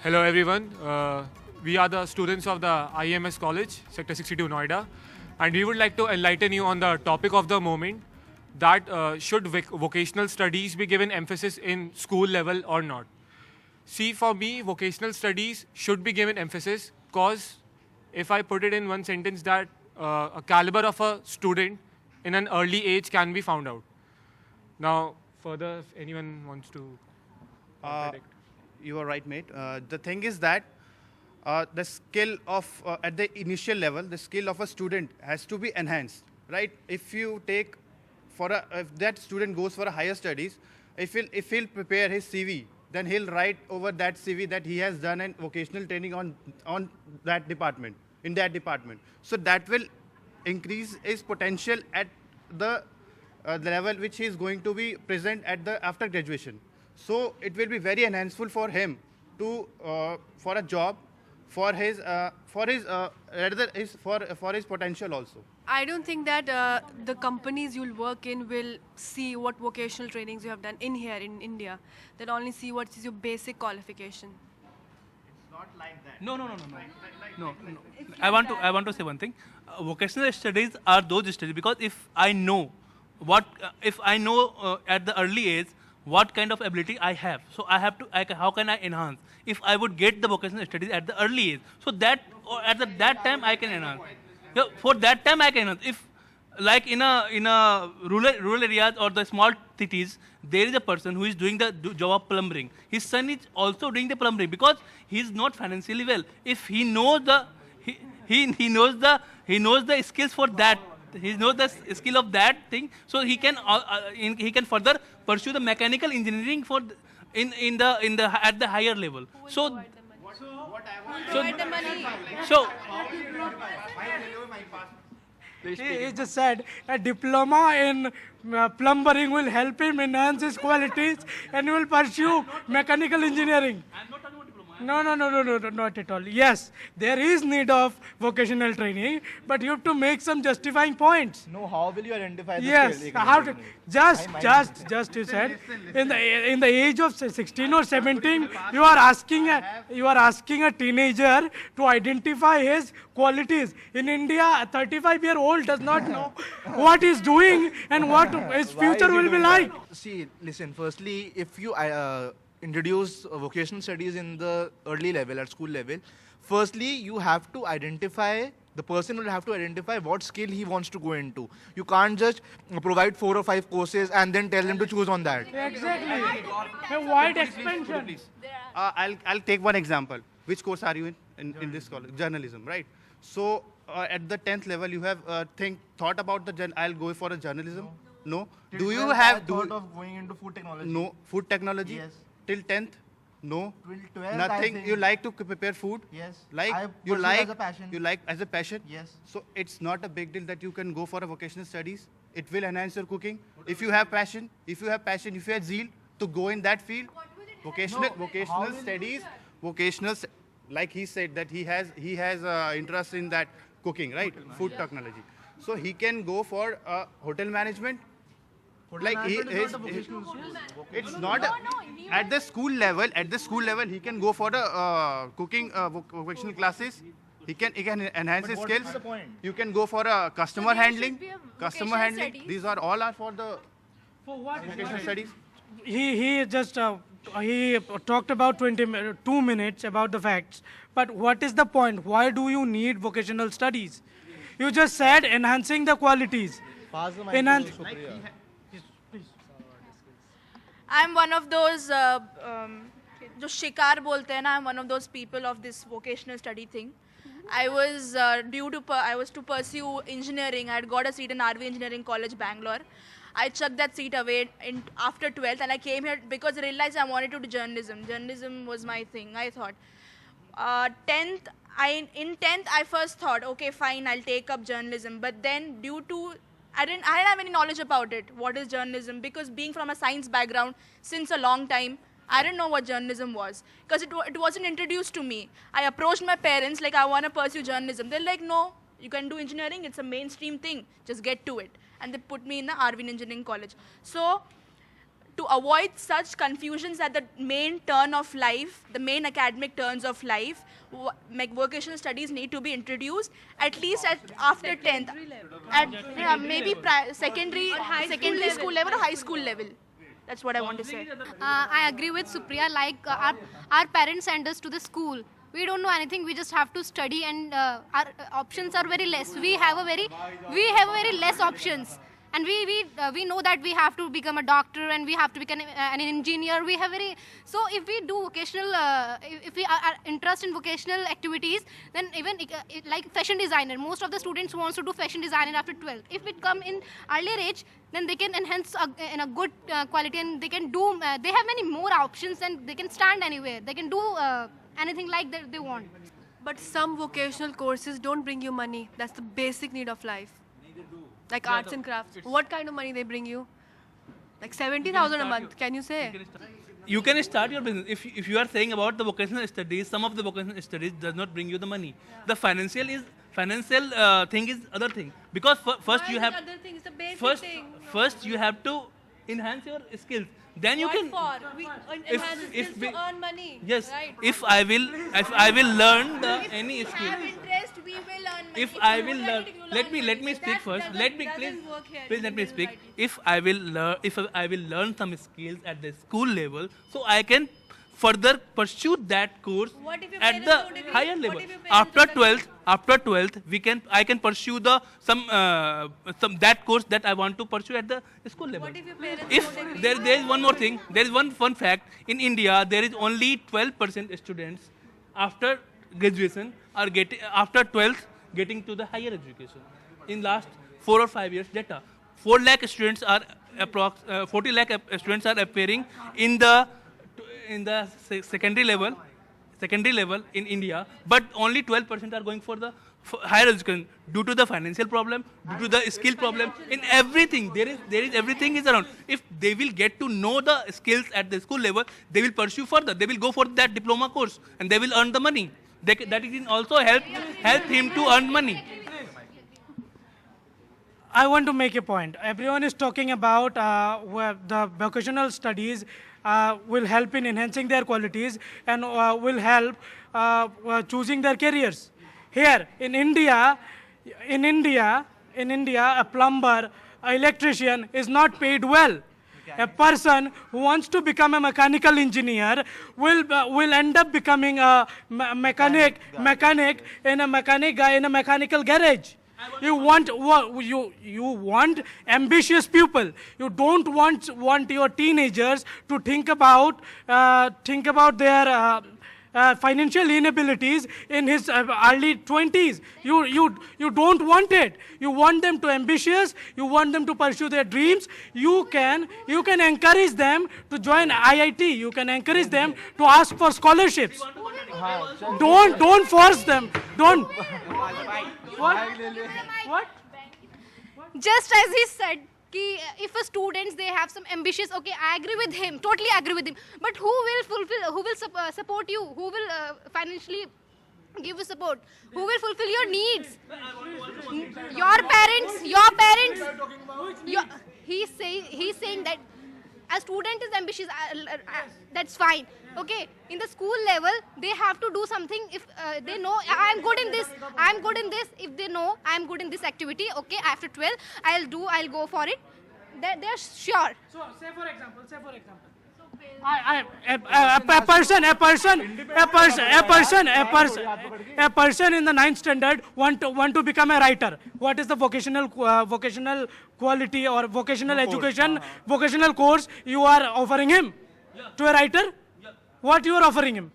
Hello everyone. We are the students of the IMS College, Sector 62 Noida, and we would like to enlighten you on the topic of the moment that should vocational studies be given emphasis in school level or not. See, for me, vocational studies should be given emphasis because if I put it in one sentence that a caliber of a student in an early age can be found out. Now, further, if anyone wants to predict. You are right, mate. The thing is that the skill of, at the initial level, the skill of a student has to be enhanced, right? If you take if that student goes for a higher studies, if he'll prepare his CV, then he'll write over that CV that he has done an vocational training on that department, in that department. So that will increase his potential at the level which he is going to be present at the after graduation. So it will be very enhanceful for him to for a job, for his potential also. I don't think that the companies you'll work in will see what vocational trainings you have done in here in India. They'll only see what is your basic qualification. It's not like that. No. No. I want to say one thing. Vocational studies are those studies because if I know at the early age what kind of ability I have, so how can I enhance? If I would get the vocational studies at the early age, so that or at that time I can enhance. Yeah, for that time I can enhance. If like in a rural areas or the small cities, there is a person who is doing the job of plumbing. His son is also doing the plumbing because he is not financially well. If he knows he knows the skills for that. He knows the skill of that thing, so he can further pursue the mechanical engineering at the higher level. So Provide the money. so He just said a diploma in plumbing will help him enhance his qualities and he will pursue mechanical engineering. No, not at all. Yes, there is need of vocational training, but you have to make some justifying points. No, how will you identify the Yes, skill? how to, just you said, in the age of say, 16 or 17, you are asking a teenager to identify his qualities. In India, a 35-year-old does not know what he's doing and what his Why future is he will be doing like. that? See, listen, firstly, if you introduce vocational studies in the early level, at school level, firstly, you have to identify, the person will have to identify what skill he wants to go into. You can't just provide 4 or 5 courses and then tell him to choose on that. Exactly. A wide expansion. I'll take one example. Which course are you in this college? Journalism, right? So at the 10th level, you have thought about I'll go for a journalism. No. Do you have thought of going into food technology? no food technology? Yes. Till 10th? No. Till 12th, I Nothing. think- You like to prepare food? Yes. Like I you pursue like as a passion. you like as a passion? Yes. So it's not a big deal that you can go for a vocational studies. It will enhance your cooking. If you have passion, if you have zeal to go in that field, vocational studies, like he said that he has interest in that cooking, right? Food technology. So he can go for hotel management. Like it's not at the school level. At the school level, he can go for the cooking vocational classes. He can enhance his what is skills. the point? You can go for a customer there should handling. be a Customer vocational handling. studies. These are all are for the For what? vocational studies. He just he talked about 2 minutes about the facts, but what is the point? Why do you need vocational studies? You just said enhancing the qualities. Enhance. I'm one of those जो शिकार बोलते हैं ना, I'm one of those people of this vocational study thing. I was I was to pursue engineering. I had got a seat in RV Engineering College, Bangalore. I chucked that seat away after 12th, and I came here because I realized I wanted to do journalism. Journalism was my thing, I thought. 10th, in 10th, I first thought, okay, fine, I'll take up journalism. But then I didn't have any knowledge about it. What is journalism? Because being from a science background since a long time, I didn't know what journalism was because it wasn't introduced to me. I approached my parents like I want to pursue journalism. They're like, no, you can do engineering. It's a mainstream thing. Just get to it. And they put me in the Arvind Engineering College. So to avoid such confusions at the main turn of life, the main academic turns of life, vocational studies need to be introduced at least after 10th, at maybe secondary school level or high school level. That's what I want to say. I agree with Supriya. Like our parents send us to the school. We don't know anything. We just have to study, and our options are very less. We have a very less options, and we know that we have to become a doctor and we have to become an engineer. So if we do vocational, if we are interested in vocational activities, then even like fashion designer, most of the students wants to do fashion designer after 12th. If it come in earlier age, then they can enhance in a good quality, and they can do. They have many more options, and they can stand anywhere. They can do anything like that they want. But some vocational courses don't bring you money. That's the basic need of life. Like arts and crafts. What kind of money they bring you? Like 70,000 a month, can you say? You can start your business. If you are saying about the vocational studies, some of the vocational studies does not bring you the money. The financial thing is other thing. Because first Why you is have it other thing? It's the basic thing. first you have to enhance your skills. Then you What can. for? We enhance skills to earn money. Yes. Right. If I will learn any skill. Have interest, we will earn money. If I will learn, let me speak first. Let me doesn't work here please in let me this speak. society. If I will learn some skills at the school level, so I can further pursue that course What if your at parents the don't agree? higher What level. if your parents After 12th, I can pursue the some that course that I want to pursue at the school level. What if your parents If don't agree? there is one more thing, there is one fun fact. In India, there is only 12% students after graduation are after 12th getting to the higher education. In last 4 or 5 years data, 4 lakh students are 40 lakh students are appearing in the secondary level in India, but only 12% are going for the higher education due to the financial problem, due to the skill problem. In everything, there is everything is around. If they will get to know the skills at the school level, they will pursue further. They will go for that diploma course and they will earn the money. That can also help him to earn money. I want to make a point. Everyone is talking about where the vocational studies will help in enhancing their qualities and will help choosing their careers. Here in India, a plumber, an electrician is not paid well. A person who wants to become a mechanical engineer will end up becoming a mechanic in a mechanical garage. You want ambitious people. You don't want your teenagers to think about their financial inabilities in his early 20s. You don't want it. You want them to ambitious. You want them to pursue their dreams. You can encourage them to join IIT. You can encourage them to ask for scholarships. Don't force them. Don't. What? Just as he said, if a students they have some ambitious, okay, I agree with him, totally agree with him. But who will support you? Who will financially give you support? Who will fulfill your needs? Your parents. He's saying that a student is ambitious. That's fine. Okay, in the school level, they have to do something. If they know I am good in this, If they know I am good in this activity, okay, after 12, I'll go for it. They're sure. So, say for example. A person in the 9th standard want to become a writer. What is the vocational quality or vocational education, vocational course you are offering him? To a writer? What you are offering him?